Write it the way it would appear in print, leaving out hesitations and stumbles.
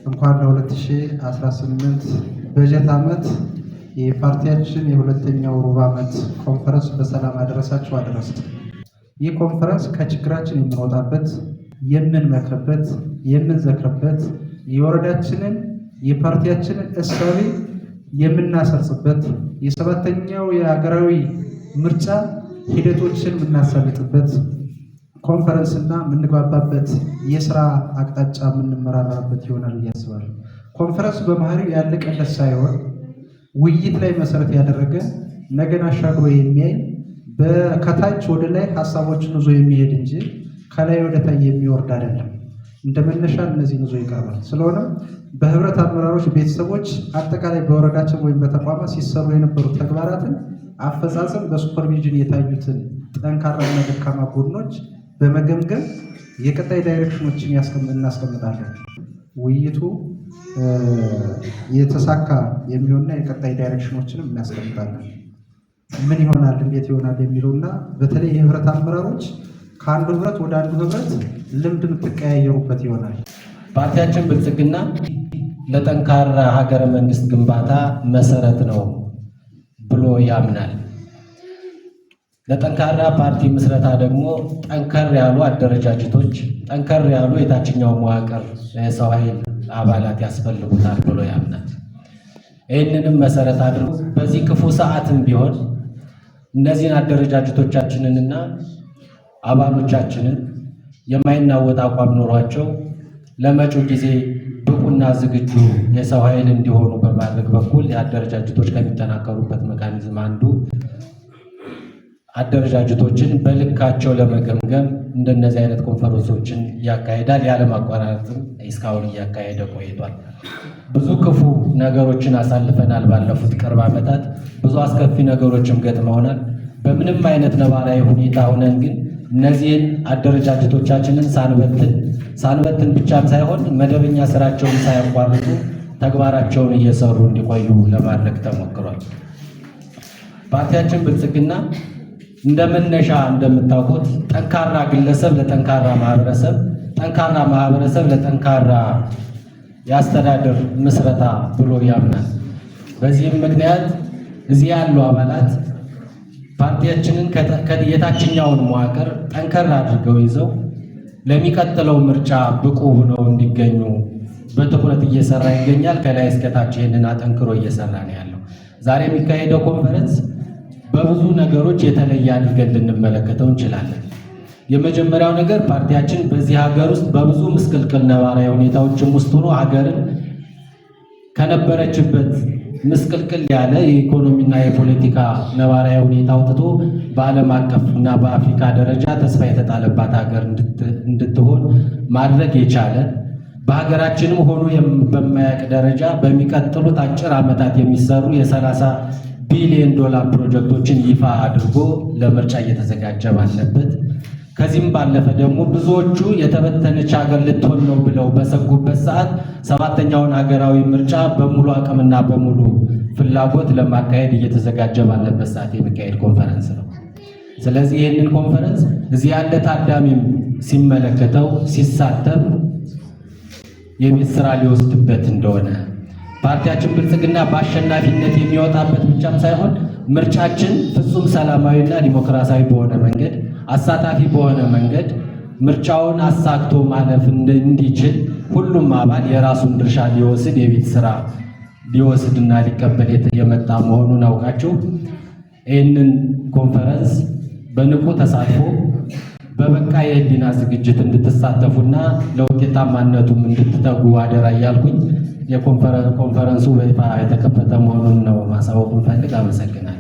እንኳን ለ2018 በጀት ዓመት የፓርቲያችን የሁለተኛው ሩብ ዓመት ኮንፈረንስ በሰላም አደረሳችሁ አደረሰን። ይህ ኮንፈረንስ ከችግራችን የምንወጣበት፣ የምንመክርበት፣ የምንዘክርበት፣ የወረዳችንን የፓርቲያችንን እሳቤ የምናሰርጽበት፣ የሰባተኛው የሀገራዊ ምርጫ ሂደቶችን የምናሳልጥበት ኮንፈረንስ እና የምንግባባበት የስራ አቅጣጫ የምንመራራበት ይሆናል ብዬ አስባለሁ። ኮንፈረንስ በመሀሪው ያለቀለት ሳይሆን ውይይት ላይ መሰረት ያደረገ ነገን አሻግሮ የሚያይ ከታች ወደ ላይ ሀሳቦችን ይዞ የሚሄድ እንጂ ከላይ ወደ ታይ የሚወርድ አይደለም። እንደ መነሻ እነዚህን ይዞ ይቀርባል። ስለሆነም በህብረት አመራሮች፣ ቤተሰቦች፣ አጠቃላይ በወረዳችን ወይም በተቋማት ሲሰሩ የነበሩ ተግባራትን አፈጻጸም፣ በሱፐርቪዥን የታዩትን ጠንካራና ደካማ ጎኖች በመገምገም የቀጣይ ዳይሬክሽኖችን እናስቀምጣለን። ውይይቱ የተሳካ የሚሆንና የቀጣይ ዳይሬክሽኖችንም እናስቀምጣለን። ምን ይሆናል፣ እንዴት ይሆናል የሚለውና በተለይ የህብረት አመራሮች ከአንዱ ህብረት ወደ አንዱ ህብረት ልምድ የምትቀያየሩበት ይሆናል። ፓርቲያችን ብልጽግና ለጠንካራ ሀገረ መንግስት ግንባታ መሰረት ነው ብሎ ያምናል። ለጠንካራ ፓርቲ ምስረታ ደግሞ ጠንከር ያሉ አደረጃጀቶች፣ ጠንከር ያሉ የታችኛው መዋቅር የሰው ኃይል አባላት ያስፈልጉታል ብሎ ያምናል። ይህንንም መሰረት አድርጎ በዚህ ክፉ ሰዓትም ቢሆን እነዚህን አደረጃጀቶቻችንንና አባሎቻችንን የማይናወጥ አቋም ኖሯቸው ለመጪው ጊዜ ብቁና ዝግጁ የሰው ኃይል እንዲሆኑ በማድረግ በኩል የአደረጃጀቶች ከሚጠናከሩበት ሜካኒዝም አንዱ አደረጃጀቶችን በልካቸው ለመገምገም እንደነዚህ አይነት ኮንፈረንሶችን ያካሂዳል። ያለማቋረጥም እስካሁን እያካሄደ ቆይቷል። ብዙ ክፉ ነገሮችን አሳልፈናል። ባለፉት ቅርብ ዓመታት ብዙ አስከፊ ነገሮችም ገጥመውናል። በምንም አይነት ነባራዊ ሁኔታ ሆነን ግን እነዚህን አደረጃጀቶቻችንን ሳንበትን ብቻም ሳይሆን መደበኛ ስራቸውን ሳያቋርጡ ተግባራቸውን እየሰሩ እንዲቆዩ ለማድረግ ተሞክሯል። ፓርቲያችን ብልጽግና እንደመነሻ እንደምታውቁት ጠንካራ ግለሰብ ለጠንካራ ማህበረሰብ፣ ጠንካራ ማህበረሰብ ለጠንካራ የአስተዳደር ምስረታ ብሎ ያምናል። በዚህም ምክንያት እዚህ ያሉ አባላት ፓርቲያችንን የታችኛውን መዋቅር ጠንከር አድርገው ይዘው ለሚቀጥለው ምርጫ ብቁ ሆነው እንዲገኙ በትኩረት እየሰራ ይገኛል። ከላይ እስከታች ይህንን አጠንክሮ እየሰራ ነው ያለው። ዛሬ የሚካሄደው ኮንፈረንስ በብዙ ነገሮች የተለየ አድርገን ልንመለከተው እንችላለን። የመጀመሪያው ነገር ፓርቲያችን በዚህ ሀገር ውስጥ በብዙ ምስቅልቅል ነባራዊ ሁኔታዎችም ውስጥ ሆኖ ሀገርን ከነበረችበት ምስቅልቅል ያለ የኢኮኖሚና የፖለቲካ ነባራዊ ሁኔታ አውጥቶ በዓለም አቀፍና በአፍሪካ ደረጃ ተስፋ የተጣለባት ሀገር እንድትሆን ማድረግ የቻለ በሀገራችንም ሆኖ በማያውቅ ደረጃ በሚቀጥሉት አጭር ዓመታት የሚሰሩ የ30 ቢሊዮን ዶላር ፕሮጀክቶችን ይፋ አድርጎ ለምርጫ እየተዘጋጀ ባለበት፣ ከዚህም ባለፈ ደግሞ ብዙዎቹ የተበተነች ሀገር ልትሆን ነው ብለው በሰጉበት ሰዓት ሰባተኛውን ሀገራዊ ምርጫ በሙሉ አቅምና በሙሉ ፍላጎት ለማካሄድ እየተዘጋጀ ባለበት ሰዓት የሚካሄድ ኮንፈረንስ ነው። ስለዚህ ይህንን ኮንፈረንስ እዚህ ያለ ታዳሚም ሲመለከተው ሲሳተፍ የቤት ስራ ሊወስድበት እንደሆነ ፓርቲያችን ብልጽግና በአሸናፊነት የሚወጣበት ብቻም ሳይሆን ምርጫችን ፍጹም ሰላማዊና ዲሞክራሲያዊ በሆነ መንገድ፣ አሳታፊ በሆነ መንገድ ምርጫውን አሳክቶ ማለፍ እንዲችል ሁሉም አባል የራሱን ድርሻ ሊወስድ የቤት ስራ ሊወስድና ሊቀበል የመጣ መሆኑን አውቃችሁ ይህንን ኮንፈረንስ በንቁ ተሳትፎ በበቃ የህሊና ዝግጅት እንድትሳተፉና ለውጤታማነቱም እንድትተጉ አደራ እያልኩኝ የኮንፈረንሱ በይፋ የተከፈተ መሆኑን ነው ማሳወቅ ፈልግ። አመሰግናለሁ።